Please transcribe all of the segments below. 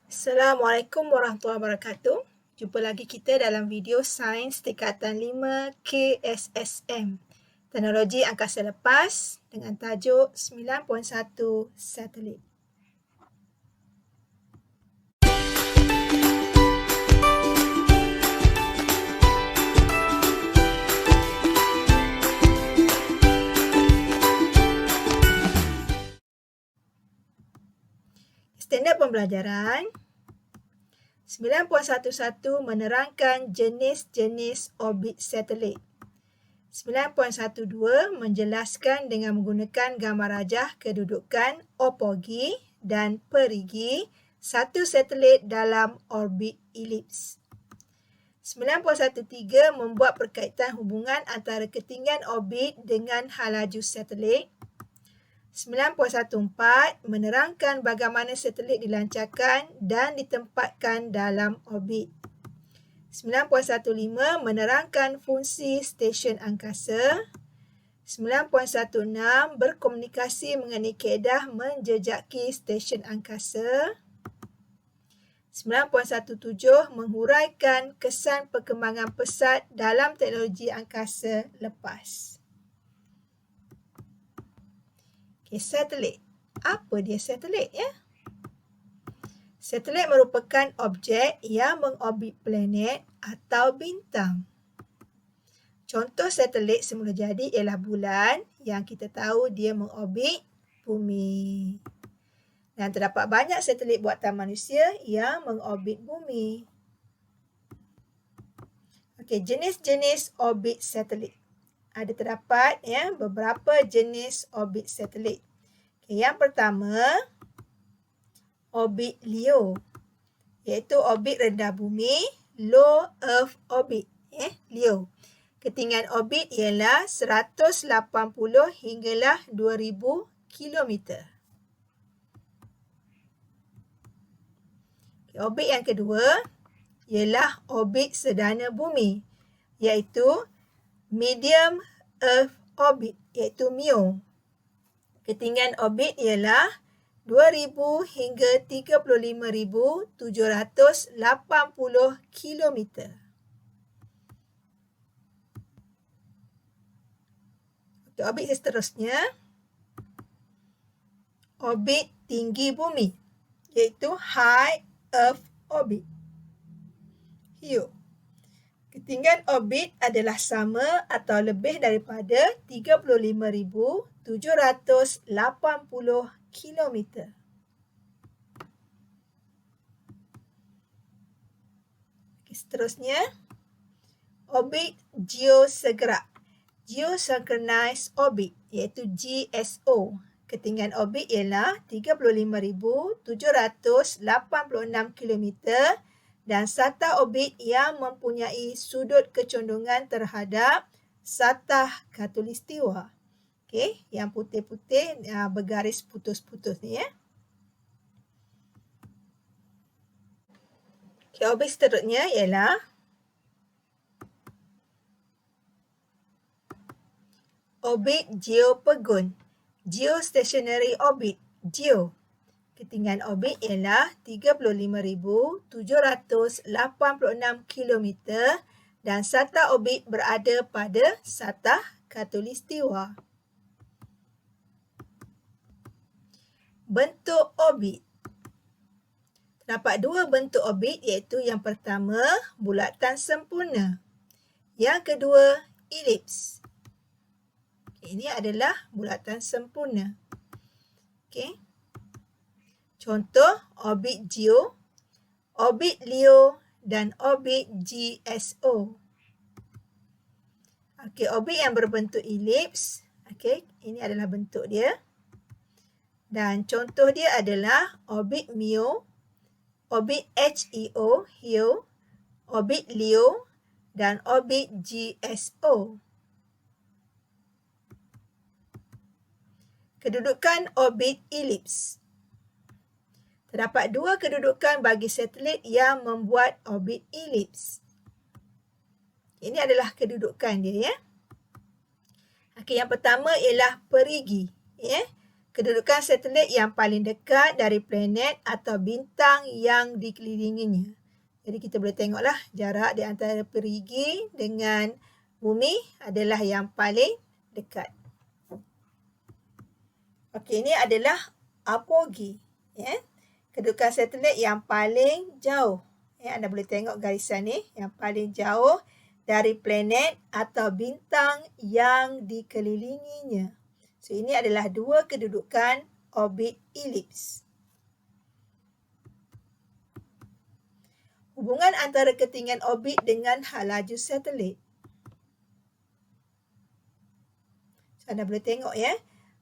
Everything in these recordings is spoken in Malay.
Assalamualaikum warahmatullahi wabarakatuh. Jumpa lagi kita dalam video Sains Tingkatan 5 KSSM. Teknologi Angkasa Lepas dengan tajuk 9.1 Satelit. Standard pembelajaran 9.11 menerangkan jenis-jenis orbit satelit. 9.12 menjelaskan dengan menggunakan gambar rajah kedudukan opogi dan perigi satu satelit dalam orbit elips. 9.13 membuat perkaitan hubungan antara ketinggian orbit dengan halaju satelit. 9.14 menerangkan bagaimana satelit dilancarkan dan ditempatkan dalam orbit. 9.15 menerangkan fungsi stesen angkasa. 9.16 berkomunikasi mengenai kaedah menjejaki stesen angkasa. 9.17 menghuraikan kesan perkembangan pesat dalam teknologi angkasa lepas. Okay, satelit. Apa dia satelit ya? Satelit merupakan objek yang mengorbit planet atau bintang. Contoh satelit semula jadi ialah bulan yang kita tahu dia mengorbit bumi. Dan terdapat banyak satelit buatan manusia yang mengorbit bumi. Okey, jenis-jenis orbit satelit. Ada terdapat beberapa jenis orbit satelit. Okay, yang pertama, orbit LEO, iaitu orbit rendah bumi, low earth orbit, LEO. Ketinggian orbit ialah 180 hinggalah 2000 km. Okay, orbit yang kedua ialah orbit serdana bumi, iaitu medium earth orbit, iaitu MEO. Ketinggian orbit ialah 2000 hingga 35,780 km. Okay, orbit seterusnya, orbit tinggi bumi, iaitu high earth orbit, HEO. Ketinggian orbit adalah sama atau lebih daripada 35,780 km. Seterusnya, orbit geosegera, Geosynchronized Orbit, iaitu GSO. Ketinggian orbit ialah 35,786 km dan sata orbit yang mempunyai sudut kecondongan terhadap satah khatulistiwa. Okey, yang putih-putih bergaris putus-putus ni ya. Okay, orbit seterusnya ialah orbit geopegun, Geostationary Orbit, GEO. Ketinggian orbit ialah 35,786 km dan sata orbit berada pada satah khatulistiwa. Bentuk orbit. Terdapat dua bentuk orbit, iaitu yang pertama bulatan sempurna, yang kedua elips. Ini adalah bulatan sempurna. Okey. Contoh orbit GEO, orbit LEO dan orbit GSO. Okey, orbit yang berbentuk elips, okey, ini adalah bentuk dia. Dan contoh dia adalah orbit MEO, orbit HEO, orbit LEO dan orbit GSO. Kedudukan orbit elips. Terdapat dua kedudukan bagi satelit yang membuat orbit elips. Ini adalah kedudukan dia ya. Okey, yang pertama ialah perigi, kedudukan satelit yang paling dekat dari planet atau bintang yang dikelilinginya. Jadi kita boleh tengoklah jarak di antara perigi dengan bumi adalah yang paling dekat. Okey, ini adalah apogee, ya. Kedudukan satelit yang paling jauh. Ya, anda boleh tengok garisan ni, yang paling jauh dari planet atau bintang yang dikelilinginya. So, ini adalah dua kedudukan orbit elips. Hubungan antara ketinggian orbit dengan hal laju satelit. So, anda boleh tengok ya.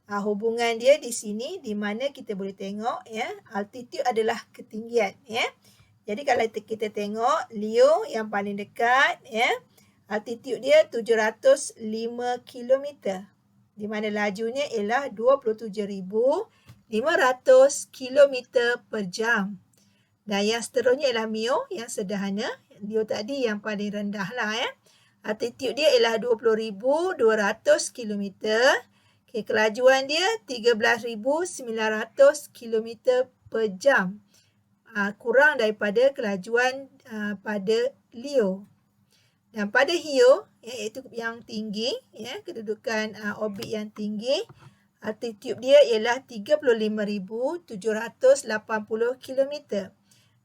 Hubungan dia di sini, di mana kita boleh tengok ya, altitude adalah ketinggian ya. Jadi kalau kita tengok Leo yang paling dekat ya, altitude dia 705 km. Di mana lajunya ialah 27,500 km per jam. Dan yang seterusnya ialah Mio yang sederhana. Leo tadi yang paling rendah lah ya. Altitude dia ialah 20,200 km. Okay, kelajuan dia 13,900 km per jam. Kurang daripada kelajuan pada Leo. Dan pada Io, iaitu yang tinggi, ya, kedudukan orbit yang tinggi, altitude dia ialah 35,780 km.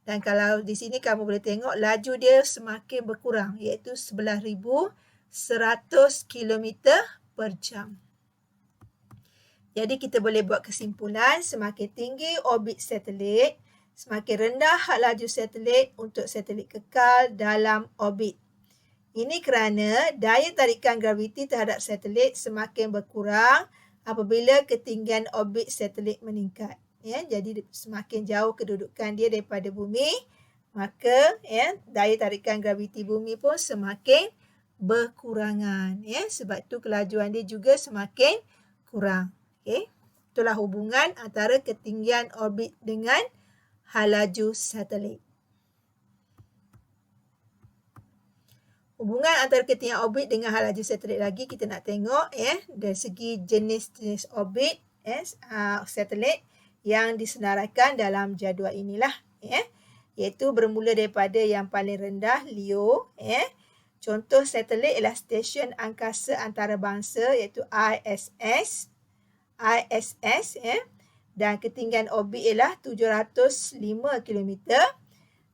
Dan kalau di sini kamu boleh tengok laju dia semakin berkurang, iaitu 11,100 km per jam. Jadi kita boleh buat kesimpulan semakin tinggi orbit satelit, semakin rendah had laju satelit untuk satelit kekal dalam orbit. Ini kerana daya tarikan graviti terhadap satelit semakin berkurang apabila ketinggian orbit satelit meningkat. Ya, jadi semakin jauh kedudukan dia daripada bumi, maka ya, daya tarikan graviti bumi pun semakin berkurangan. Ya, sebab tu kelajuan dia juga semakin kurang. Okay. Itulah hubungan antara ketinggian orbit dengan hal laju satelit. Hubungan antara ketinggian orbit dengan hal laju satelit lagi kita nak tengok ya, dari segi jenis-jenis orbit satelit yang disenaraikan dalam jadual inilah ya, iaitu bermula daripada yang paling rendah Leo ya. Contoh satelit ialah stesen angkasa antarabangsa iaitu ISS ya, dan ketinggian orbit ialah 705 km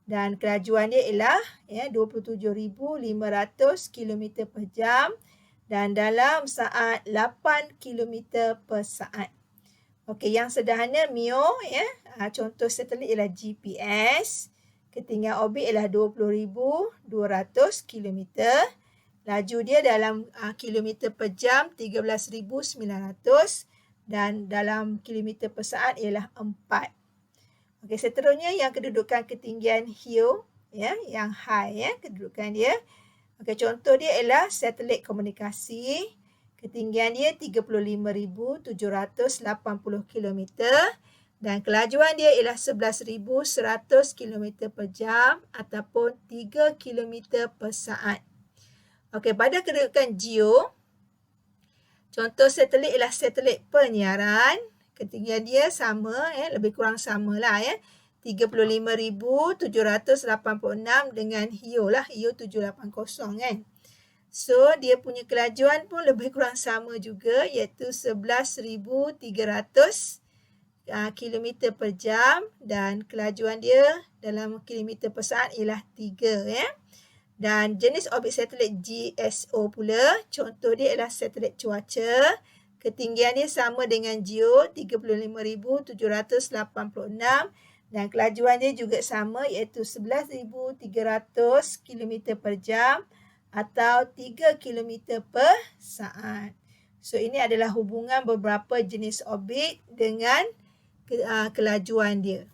dan kelajuan dia ialah ya 27,500 km per jam dan dalam saat 8 km per saat. Okey, yang sederhana Mio ya, contoh satelit ialah GPS. Ketinggian orbit ialah 20,200 km. Laju dia dalam kilometer per jam 13,900 dan dalam kilometer per saat ialah 4. Okey, seterusnya yang kedudukan ketinggian Io ya, yang high ya, kedudukan dia. Okey, contoh dia ialah satelit komunikasi. Ketinggian dia 35,780 km dan kelajuan dia ialah 11,100 km per jam ataupun 3 km per saat. Okey, pada kedudukan Geo, contoh satelit ialah satelit penyiaran. Ketinggian dia sama ya, lebih kurang samalah ya. 35,786 dengan Io lah, Io 780 kan. So dia punya kelajuan pun lebih kurang sama juga iaitu 11,300 km per jam dan kelajuan dia dalam kilometer per saat ialah 3 ya. Dan jenis orbit satelit GSO pula, contoh dia ialah satelit cuaca. Ketinggian dia sama dengan Geo 35,786 dan kelajuan dia juga sama iaitu 11,300 km per jam atau 3 km per saat. So ini adalah hubungan beberapa jenis orbit dengan kelajuan dia.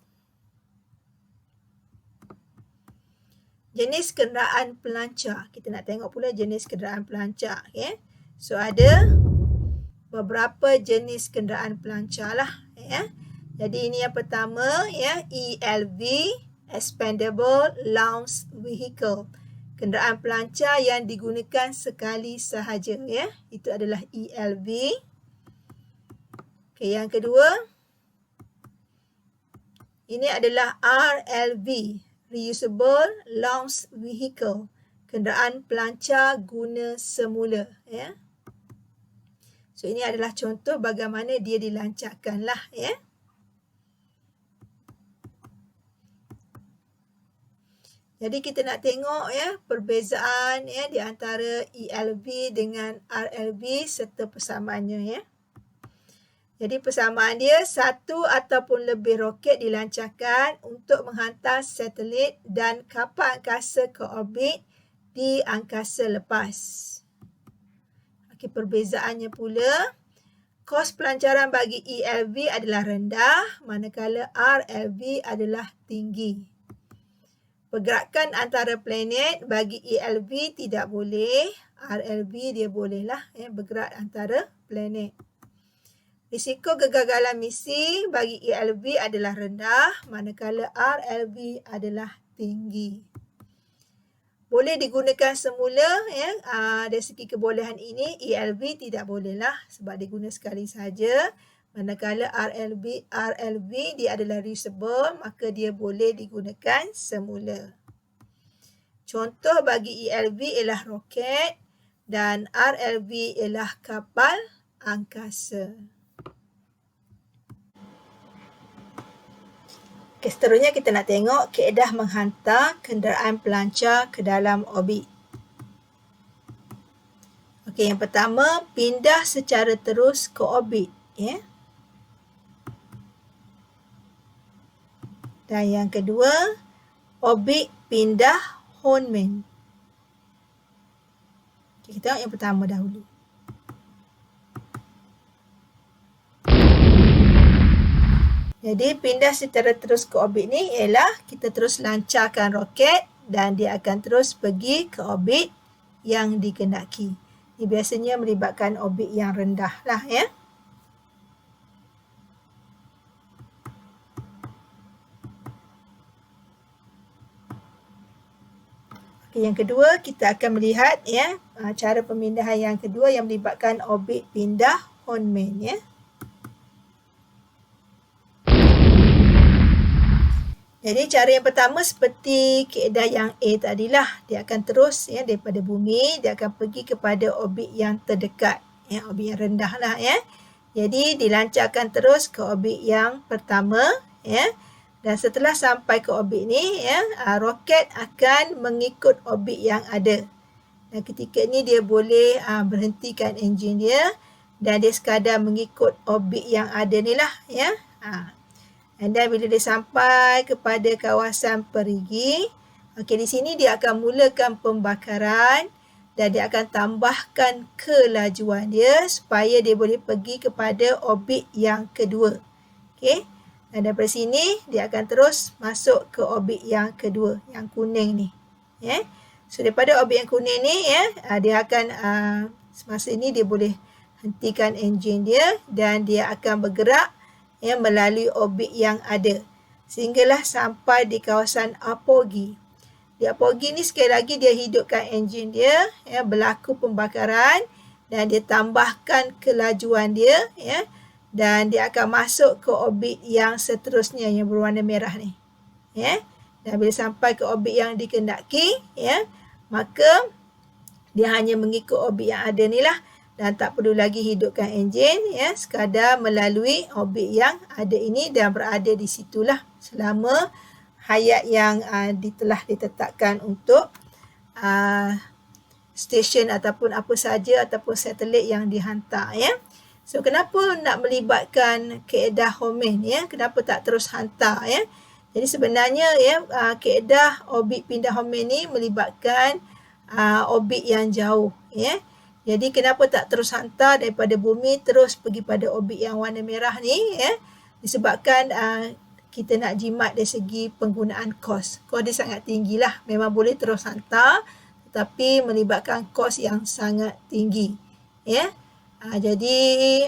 Jenis kenderaan pelancar. Kita nak tengok pula jenis kenderaan pelancar. Okay? So ada beberapa jenis kenderaan pelancar lah. Ya. Jadi ini yang pertama ya, ELV, Expendable Launch Vehicle. Kenderaan pelancar yang digunakan sekali sahaja ya. Itu adalah ELV. Okey, yang kedua, ini adalah RLV, Reusable Launch Vehicle, kenderaan pelancar guna semula. Ya. So, ini adalah contoh bagaimana dia dilancarkan lah. Ya. Jadi kita nak tengok ya perbezaan ya di antara ELV dengan RLV serta persamaannya ya. Jadi persamaan dia, satu ataupun lebih roket dilancarkan untuk menghantar satelit dan kapal angkasa ke orbit di angkasa lepas. Okey, perbezaannya pula, kos pelancaran bagi ELV adalah rendah manakala RLV adalah tinggi. Pergerakan antara planet bagi ELV tidak boleh, RLV dia bolehlah ya, bergerak antara planet. Risiko kegagalan misi bagi ELV adalah rendah manakala RLV adalah tinggi. Boleh digunakan semula ya, dari segi kebolehan ini ELV tidak bolehlah sebab diguna sekali saja. Manakala RLV dia adalah reusable, maka dia boleh digunakan semula. Contoh bagi ELV ialah roket dan RLV ialah kapal angkasa. Okay, seterusnya kita nak tengok kaedah menghantar kenderaan pelancar ke dalam orbit. Okey, yang pertama, pindah secara terus ke orbit. Ya. Dan yang kedua, orbit pindah Hohmann. Okay, kita tengok yang pertama dahulu. Jadi pindah secara terus ke orbit ni ialah kita terus lancarkan roket dan dia akan terus pergi ke orbit yang dikehendaki. Ini biasanya melibatkan orbit yang rendah lah ya. Okay, yang kedua kita akan melihat ya cara pemindahan yang kedua yang melibatkan orbit pindah Hohmann ya. Jadi cara yang pertama seperti kaedah yang A tadilah, dia akan terus ya daripada bumi, dia akan pergi kepada orbit yang terdekat, ya orbit yang rendah lah ya. Jadi dilancarkan terus ke orbit yang pertama ya. Dan setelah sampai ke orbit ni ya, roket akan mengikut orbit yang ada. Dan ketika ni dia boleh berhentikan enjin dia dan dia sekadar mengikut orbit yang ada ni lah ya. Dan bila dia sampai kepada kawasan perigi, okey, di sini dia akan mulakan pembakaran dan dia akan tambahkan kelajuan dia supaya dia boleh pergi kepada orbit yang kedua. Okey. Dan daripada sini dia akan terus masuk ke orbit yang kedua, yang kuning ni. Ya. So daripada orbit yang kuning ni ya, dia akan semasa ini dia boleh hentikan enjin dia dan dia akan bergerak ya, melalui orbit yang ada sehinggalah sampai di kawasan apogee. Di apogee ni sekali lagi dia hidupkan enjin dia ya, berlaku pembakaran dan dia tambahkan kelajuan dia ya, dan dia akan masuk ke orbit yang seterusnya yang berwarna merah ni ya. Dan bila sampai ke orbit yang dikehendaki ya, maka dia hanya mengikut orbit yang ada ni lah dan tak perlu lagi hidupkan enjin ya, sekadar melalui orbit yang ada ini dan berada di situlah selama hayat yang telah ditetapkan untuk stesen ataupun apa saja ataupun satelit yang dihantar ya. So kenapa nak melibatkan kaedah Hohmann ya? Kenapa tak terus hantar ya? Jadi sebenarnya ya kaedah orbit pindah Hohmann ni melibatkan orbit yang jauh ya. Jadi kenapa tak terus hantar daripada bumi terus pergi pada orbit yang warna merah ni ya? Disebabkan kita nak jimat dari segi penggunaan kos. Kos dia sangat tinggilah. Memang boleh terus hantar tetapi melibatkan kos yang sangat tinggi ya. Jadi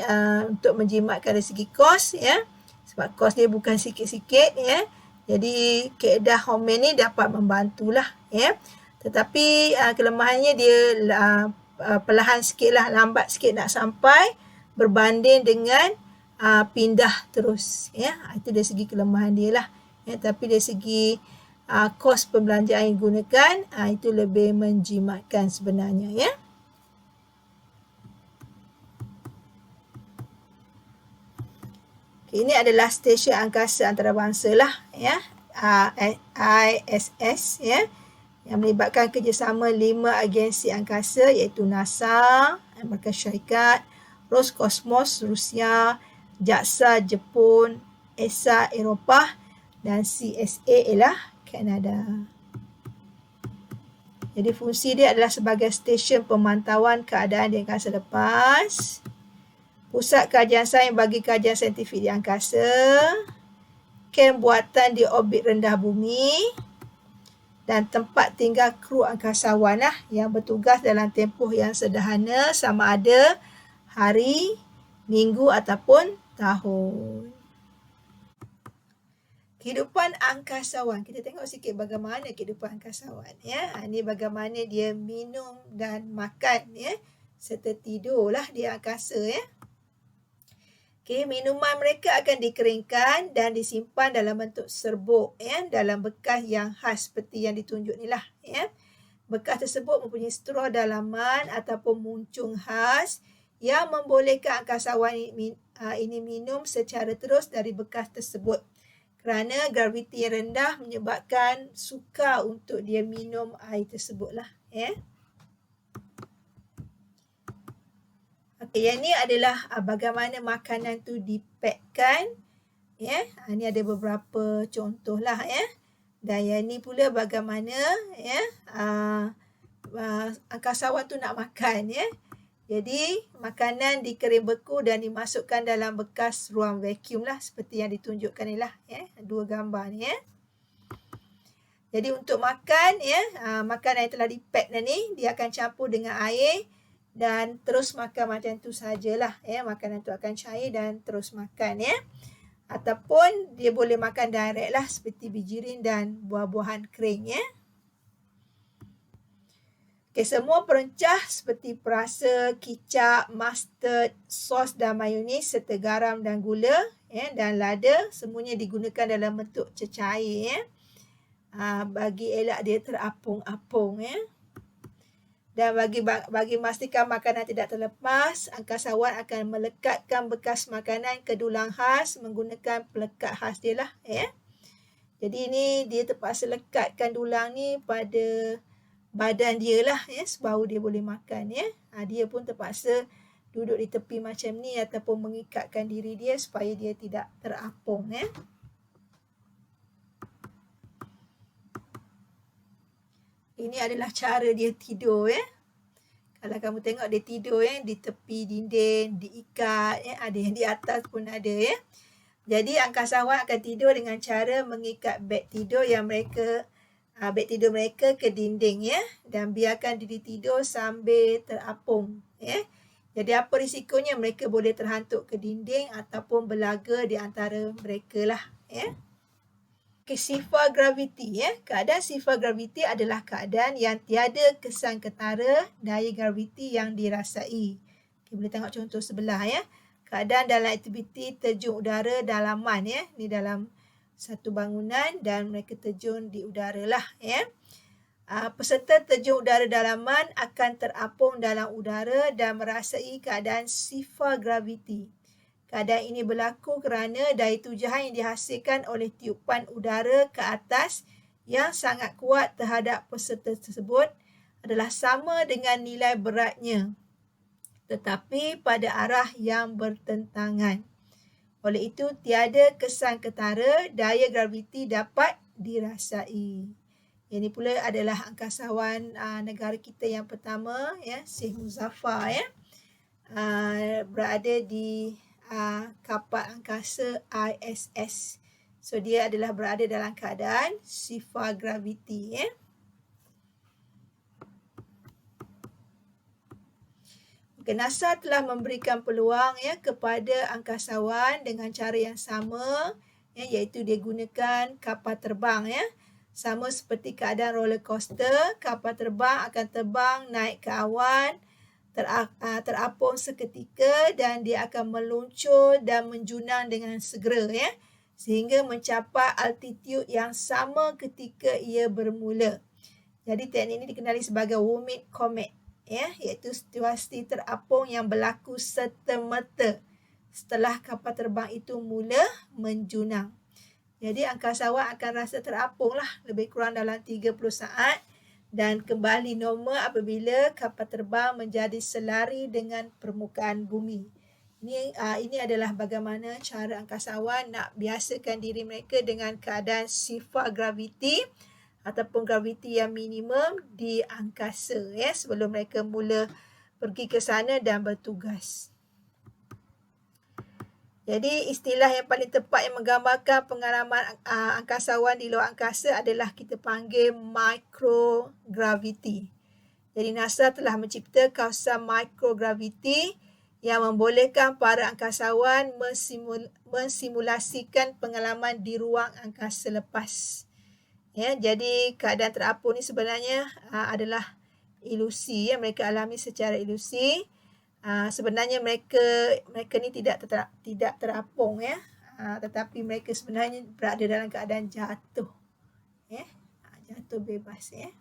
untuk menjimatkan dari segi kos ya, sebab kos dia bukan sikit-sikit ya. Jadi kaedah Hohmann ni dapat membantulah ya. Tetapi kelemahannya dia perlahan sikit lah, lambat sikit nak sampai berbanding dengan pindah terus, ya. Itu dari segi kelemahan dia lah, ya. Tapi dari segi kos pembelanjaan yang digunakan, itu lebih menjimatkan sebenarnya, ya. Okay, ini adalah stesen angkasa antarabangsa lah, ya. ISS, ya, yang melibatkan kerjasama 5 agensi angkasa iaitu NASA, Amerika Syarikat, Roskosmos Rusia, JAXA Jepun, ESA Eropah dan CSA ialah Kanada. Jadi fungsi dia adalah sebagai stesen pemantauan keadaan di angkasa lepas, pusat kajian sains bagi kajian saintifik di angkasa, kem buatan di orbit rendah bumi, dan tempat tinggal kru angkasawan lah yang bertugas dalam tempoh yang sederhana sama ada hari, minggu ataupun tahun. Kehidupan angkasawan. Kita tengok sikit bagaimana kehidupan angkasawan, ya. Ini bagaimana dia minum dan makan, ya, serta tidurlah di angkasa, ya. Okay, minuman mereka akan dikeringkan dan disimpan dalam bentuk serbuk, ya, dalam bekas yang khas seperti yang ditunjuk ni lah, ya. Bekas tersebut mempunyai straw dalaman ataupun muncung khas yang membolehkan angkasawan ini minum secara terus dari bekas tersebut. Kerana graviti yang rendah menyebabkan sukar untuk dia minum air tersebut lah, ya. Okey, yang ni adalah bagaimana makanan tu dipakkan, ya. Ni ada beberapa contoh lah, ya. Dan yang ni pula bagaimana, ya, angkasawan tu nak makan, ya. Jadi makanan dikering beku dan dimasukkan dalam bekas ruang vacuum lah seperti yang ditunjukkan ni lah, ya. Dua gambar ni, ya. Jadi untuk makan, ya, makanan yang telah dipack dah ni dia akan campur dengan air dan terus makan macam tu sajalah, ya. Makanan tu akan cair dan terus makan, ya. Ataupun dia boleh makan direct lah seperti bijirin dan buah-buahan kering, ya. Okay, semua perencah seperti perasa, kicap, mustard, sos dan mayonis serta garam dan gula, ya, dan lada semuanya digunakan dalam bentuk cecair, ya. Bagi elak dia terapung-apung, ya. Dan bagi memastikan makanan tidak terlepas, angkasawan akan melekatkan bekas makanan ke dulang khas menggunakan pelekat khas dia lah, ya. Jadi ni dia terpaksa lekatkan dulang ni pada badan dia lah, ya, baru dia boleh makan, ya. Dia pun terpaksa duduk di tepi macam ni ataupun mengikatkan diri dia supaya dia tidak terapung, ya. Ini adalah cara dia tidur, ya. Kalau kamu tengok dia tidur, ya, di tepi dinding, diikat, ya. Ada yang di atas pun ada, ya. Jadi angkasawan akan tidur dengan cara mengikat beg tidur mereka ke dinding, ya, dan biarkan diri tidur sambil terapung, ya. Jadi apa risikonya? Mereka boleh terhantuk ke dinding ataupun berlaga di antara mereka lah, ya. Okay, sifar graviti, ya. Keadaan sifar graviti adalah keadaan yang tiada kesan ketara daya graviti yang dirasai. Okay, boleh tengok contoh sebelah, ya. Keadaan dalam aktiviti terjun udara dalaman, ya. Ni dalam satu bangunan dan mereka terjun di udara lah, ya. Peserta terjun udara dalaman akan terapung dalam udara dan merasai keadaan sifar graviti. Keadaan ini berlaku kerana daya tujahan yang dihasilkan oleh tiupan udara ke atas yang sangat kuat terhadap peserta tersebut adalah sama dengan nilai beratnya, tetapi pada arah yang bertentangan. Oleh itu, tiada kesan ketara daya graviti dapat dirasai. Ini pula adalah angkasawan negara kita yang pertama, ya, Syekh Muzaffar, ya, berada di kapal angkasa ISS. So dia adalah berada dalam keadaan sifar graviti, ya. NASA telah memberikan peluang, ya, kepada angkasawan dengan cara yang sama, ya, iaitu dia gunakan kapal terbang, ya. Sama seperti keadaan roller coaster, kapal terbang akan terbang naik ke awan, terapung seketika dan dia akan meluncur dan menjunang dengan segera ya, sehingga mencapai altitude yang sama ketika ia bermula. Jadi teknik ini dikenali sebagai Woomera Comet ya, iaitu situasi terapung yang berlaku serta-merta setelah kapal terbang itu mula menjunang. Jadi angkasawan akan rasa terapung lah lebih kurang dalam 30 saat dan kembali normal apabila kapal terbang menjadi selari dengan permukaan bumi. Ini adalah bagaimana cara angkasawan nak biasakan diri mereka dengan keadaan sifar graviti ataupun graviti yang minimum di angkasa ya, sebelum mereka mula pergi ke sana dan bertugas. Jadi istilah yang paling tepat yang menggambarkan pengalaman angkasawan di luar angkasa adalah kita panggil microgravity. Jadi NASA telah mencipta kawasan microgravity yang membolehkan para angkasawan mensimulasikan pengalaman di ruang angkasa lepas. Ya, jadi keadaan terapung ni sebenarnya adalah ilusi ya, mereka alami secara ilusi. Sebenarnya mereka ni tidak terapung ya, tetapi mereka sebenarnya berada dalam keadaan jatuh ya, jatuh bebas ya.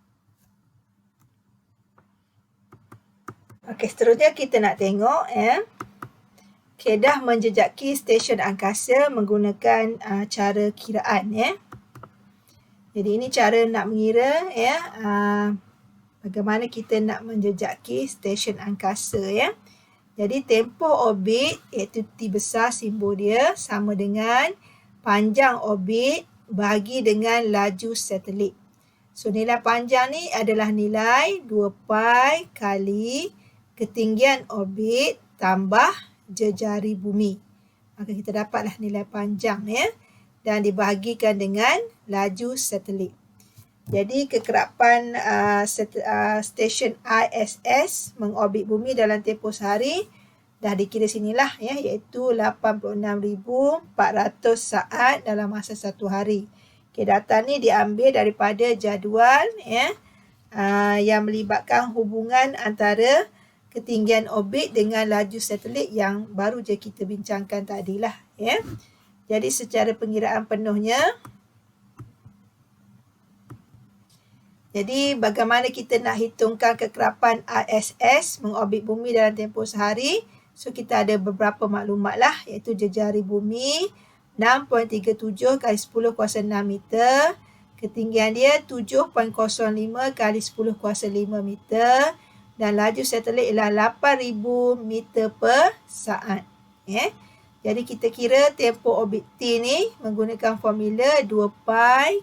Okey, seterusnya kita nak tengok ya, kaedah menjejaki stesen angkasa menggunakan cara kiraan ya. Jadi ini cara nak mengira ya, bagaimana kita nak menjejaki stesen angkasa ya. Jadi tempoh orbit iaitu T besar simbol dia sama dengan panjang orbit bahagi dengan laju satelit. So nilai panjang ni adalah nilai 2π kali ketinggian orbit tambah jejari bumi. Maka kita dapatlah nilai panjang ya, dan dibahagikan dengan laju satelit. Jadi kekerapan stesen ISS mengorbit bumi dalam tempoh sehari dah dikira sinilah ya, iaitu 86,400 saat dalam masa satu hari. Okay, data ni diambil daripada jadual ya, yang melibatkan hubungan antara ketinggian orbit dengan laju satelit yang baru je kita bincangkan tadilah ya. Jadi secara pengiraan penuhnya, jadi bagaimana kita nak hitungkan kekerapan ISS mengorbit bumi dalam tempoh sehari? So kita ada beberapa maklumat lah, iaitu jejari bumi 6.37 kali 10 kuasa 6 meter. Ketinggian dia 7.05 kali 10 kuasa 5 meter. Dan laju satelit ialah 8,000 meter per saat. Jadi kita kira tempoh orbit T ni menggunakan formula 2π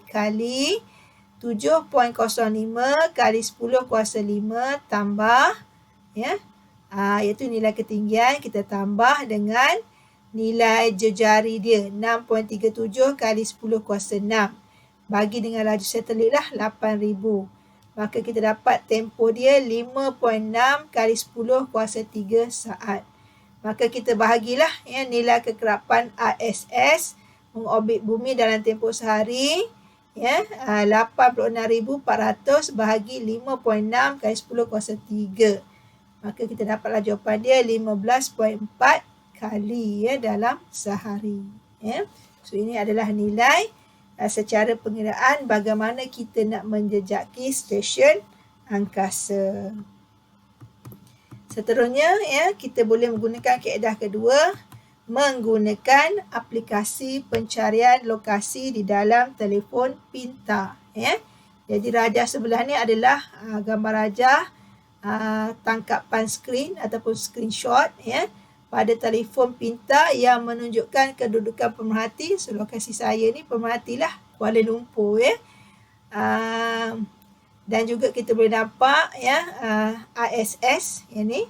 kali 7.05 kali 10 kuasa 5 tambah ya, iaitu nilai ketinggian kita tambah dengan nilai jejari dia 6.37 kali 10 kuasa 6 bagi dengan laju satelit lah 8,000. Maka kita dapat tempoh dia 5.6 kali 10 kuasa 3 saat. Maka kita bahagilah ya, nilai kekerapan ISS mengorbit bumi dalam tempoh sehari ya, 86,400 bahagi 5.6 kali 10 kuasa 3. Maka kita dapatlah jawapan dia 15.4 kali ya dalam sehari ya. So ini adalah nilai secara pengiraan bagaimana kita nak menjejaki stesen angkasa. Seterusnya ya, kita boleh menggunakan kaedah kedua, menggunakan aplikasi pencarian lokasi di dalam telefon pintar ya. Jadi rajah sebelah ni adalah gambar rajah tangkapan skrin ataupun screenshot ya pada telefon pintar yang menunjukkan kedudukan pemerhati. So lokasi saya ni pemerhatilah Kuala Lumpur ya. Dan juga kita boleh nampak ya ISS yang ni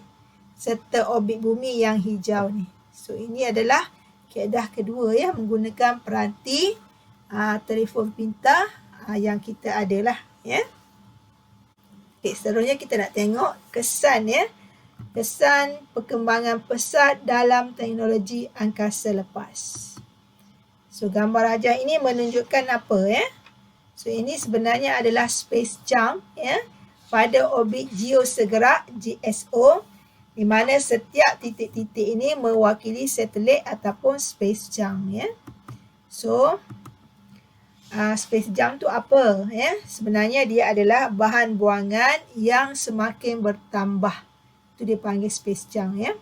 serta orbit bumi yang hijau ni. So ini adalah kaedah kedua ya, menggunakan peranti telefon pintar yang kita adalah ya. Okay, seterusnya kita nak tengok kesan ya. Kesan perkembangan pesat dalam teknologi angkasa lepas. So gambar rajah ini menunjukkan apa ya? So ini sebenarnya adalah space jump ya pada orbit geosegerak GSO di mana setiap titik-titik ini mewakili satelit ataupun space junk, ya. So, space junk tu apa, ya? Sebenarnya dia adalah bahan buangan yang semakin bertambah. Itu dipanggil space junk, ya.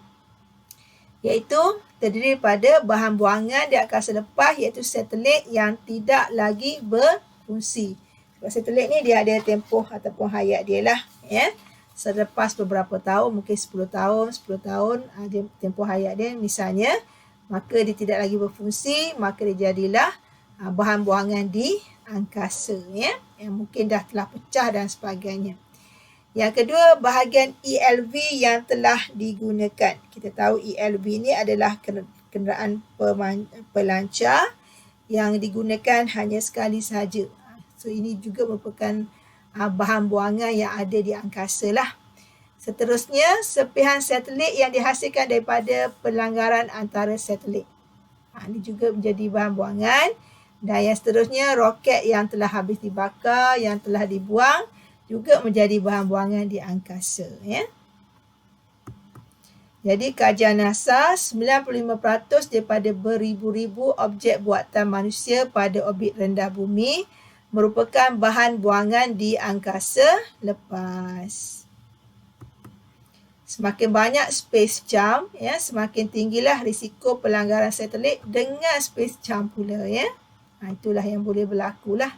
Iaitu terdiri daripada bahan buangan di angkasa lepas, iaitu satelit yang tidak lagi berfungsi. Sebab satelit ni dia ada tempoh ataupun hayat dia lah, ya. Selepas beberapa tahun, mungkin 10 tahun, dia tempoh hayat dia misalnya, maka dia tidak lagi berfungsi, maka dia jadilah bahan buangan di angkasa, ya, yang mungkin dah telah pecah dan sebagainya. Yang kedua, bahagian ELV yang telah digunakan. Kita tahu ELV ni adalah kenderaan pelancar yang digunakan hanya sekali sahaja. So ini juga merupakan bahan buangan yang ada di angkasa lah. Seterusnya, serpihan satelit yang dihasilkan daripada pelanggaran antara satelit. Ini juga menjadi bahan buangan. Dan yang seterusnya, roket yang telah habis dibakar, yang telah dibuang, juga menjadi bahan buangan di angkasa, ya. Jadi kajian NASA, 95% daripada beribu-ribu objek buatan manusia pada orbit rendah bumi merupakan bahan buangan di angkasa lepas. Semakin banyak space junk, ya, semakin tinggilah risiko pelanggaran satelit dengan space junk pula, ya. Itulah yang boleh berlaku lah.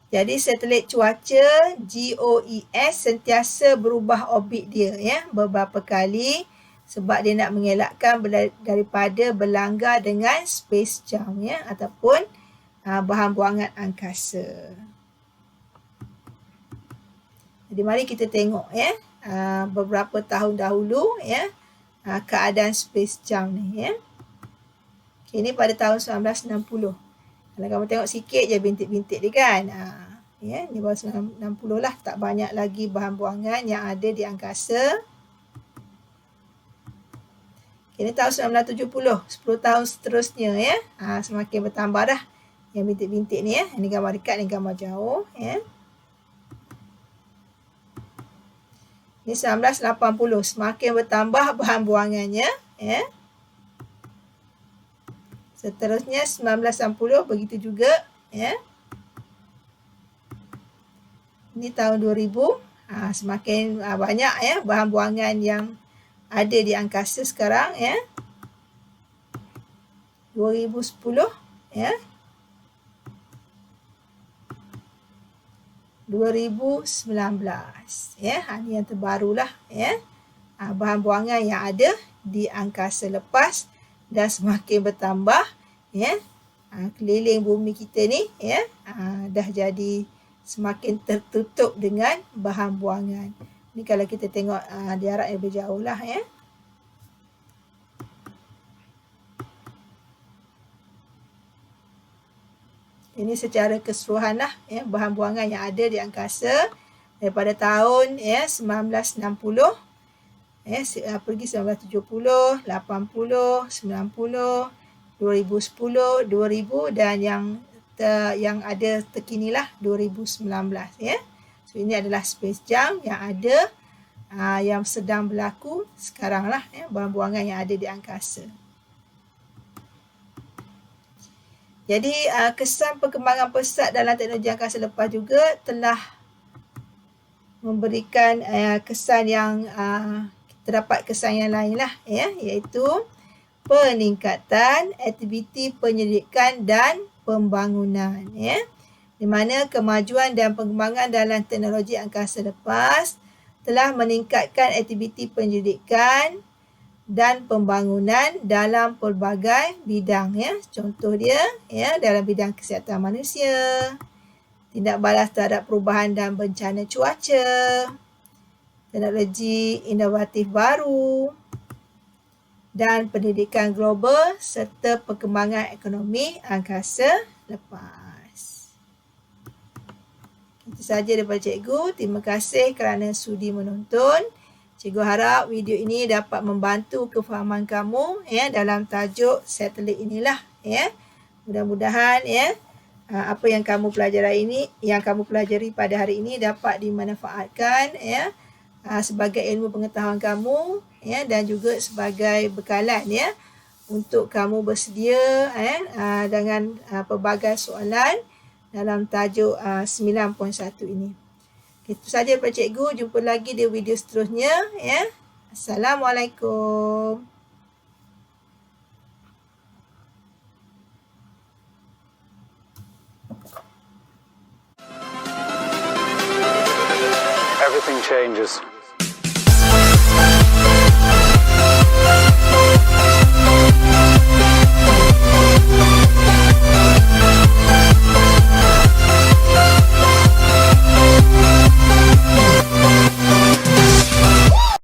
Jadi satelit cuaca GOES sentiasa berubah orbit dia, ya, beberapa kali sebab dia nak mengelakkan daripada berlanggar dengan space junk, ya, ataupun bahan buangan angkasa. Jadi mari kita tengok, ya, beberapa tahun dahulu, ya, keadaan space junk ni, ya. Ini pada tahun 1960. Kalau kamu tengok sikit je bintik-bintik dia kan. Ya, ni baru 1960 lah. Tak banyak lagi bahan buangan yang ada di angkasa. Ini tahun 1970. 10 tahun seterusnya, ya. Semakin bertambah dah. Yang bintik-bintik ni, ya. Ini gambar dekat, ni gambar jauh, ya. Ini 1980. Semakin bertambah bahan buangannya, ya. Seterusnya 1960 begitu juga, ya. Ini tahun 2000, semakin banyak, ya, bahan buangan yang ada di angkasa sekarang, ya. 2010, ya. 2019, ya. Ini yang terbarulah, ya. Bahan buangan yang ada di angkasa lepas dan semakin bertambah, ya. Keliling bumi kita ni, ya, dah jadi semakin tertutup dengan bahan buangan. Ni kalau kita tengok jarak yang lebih jauh lah, ya. Ini secara keseluruhan lah, ya, bahan buangan yang ada di angkasa daripada tahun, ya, 1960, ya, pergi 1970, 80, 90, 2010, 2000 dan yang ada terkinilah 2019, ya. So ini adalah space junk yang ada yang sedang berlaku sekarang lah, ya, bahan buangan yang ada di angkasa. Jadi kesan perkembangan pesat dalam teknologi angkasa lepas juga telah memberikan kesan yang terdapat kesan yang lain lah, ya, iaitu peningkatan aktiviti penyelidikan dan pembangunan, ya, di mana kemajuan dan pengembangan dalam teknologi angkasa lepas telah meningkatkan aktiviti penyelidikan dan pembangunan dalam pelbagai bidang, ya. Contoh dia, ya, dalam bidang kesihatan manusia, tindak balas terhadap perubahan dan bencana cuaca, teknologi inovatif baru, dan pendidikan global serta perkembangan ekonomi angkasa lepas. Itu sahaja daripada cikgu. Terima kasih kerana sudi menonton. Cikgu harap video ini dapat membantu kefahaman kamu, ya, dalam tajuk satelit inilah, ya. Mudah-mudahan, ya, apa yang kamu pelajari pada hari ini dapat dimanfaatkan, ya, sebagai ilmu pengetahuan kamu, ya, dan juga sebagai bekalan, ya, untuk kamu bersedia dengan pelbagai soalan dalam tajuk 9.1 ini. Itu saja Pak Cikgu. Jumpa lagi di video seterusnya, ya. Assalamualaikum. Everything changes.